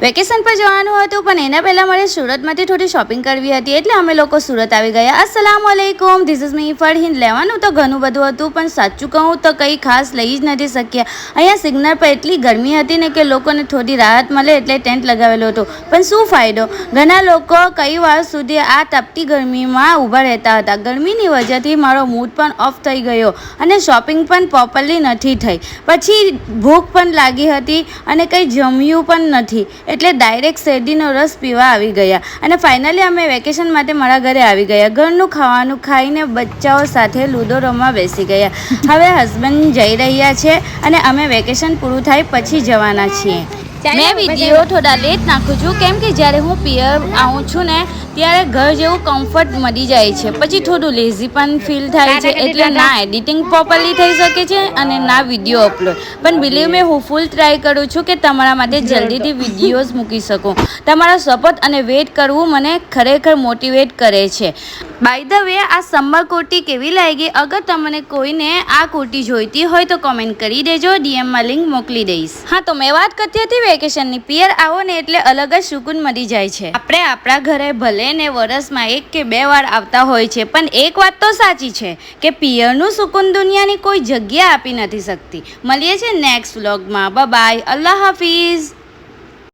Vacation પર જવાનું હતું પણ એના પહેલાં મારે સુરતમાંથી થોડી શોપિંગ કરવી હતી એટલે અમે લોકો સુરત આવી ગયા. અસલામ વાલેકુમ, ધીસ ઇઝ મી ફરહીન. લેવાનું તો ઘણું બધું હતું પણ સાચું કહું તો કંઈ ખાસ લઈ જ નથી શક્યા. અહીંયા સિગ્નલ પર એટલી ગરમી હતી ને કે લોકોને થોડી રાહત મળે એટલે ટેન્ટ લગાવેલો હતો. પણ શું ફાયદો, ઘણા લોકો કઈ વાર સુધી આ તપતી ગરમીમાં ઊભા રહેતા હતા. ગરમીની વજહથી મારો મૂડ પણ ઓફ થઈ ગયો અને શોપિંગ પણ પ્રોપરલી નથી થઈ. પછી ભૂખ પણ લાગી હતી અને કંઈ જમ્યું પણ નથી એટલે ડાયરેક્ટ શેરડીનો રસ પીવા આવી ગયા અને ફાઇનલી અમે વેકેશન માટે મારા ઘરે આવી ગયા. ઘરનું ખાવાનું ખાઈને બચ્ચાઓ સાથે લૂડો રમવા બેસી ગયા. હવે હસબન્ડ જઈ રહ્યા છે અને અમે વેકેશન પૂરું થાય પછી જવાના છીએ. મેં વિડીયો થોડા લેટ નાખું છું કેમ કે જ્યારે હું પિયર આવું છું ને ત્યારે ઘર જેવું કમ્ફર્ટ મળી જાય છે. પછી થોડું લેઝી પણ ફીલ થાય છે એટલે ના એડિટિંગ પ્રોપરલી થઈ શકે છે અને ના વિડીયો અપલોડ. પણ બિલીવ મે, હું ફૂલ ટ્રાય કરું છું કે તમારા માટે જલ્દીથી વિડીયોઝ મૂકી શકું. તમારો સપોર્ટ અને વેઇટ કરવું મને ખરેખર મોટિવેટ કરે છે. બાય ધ વે, આ સમર કુર્તી કેવી લાગી? અગર તમને કોઈને આ કુર્તી જોઈતી હોય તો કોમેન્ટ કરી દેજો, ડીએમમાં લિંક મોકલી દઈશ. હા, તો મેં વાત કરતી હતી વેકેશનની. પિયર આવો ને એટલે અલગ જ સુકૂન મળી જાય છે. આપણે આપણા ઘરે ભલે ને વરસમાં 1 કે 2 વાર આવતા હોય છે પણ એક વાત તો સાચી છે કે પિયરનું સુકૂન દુનિયાની કોઈ જગ્યા આપી નથી શકતી. મળીએ છીએ નેક્સ્ટ વ્લોગમાં. બાય બાય, અલ્લાહ હાફિઝ.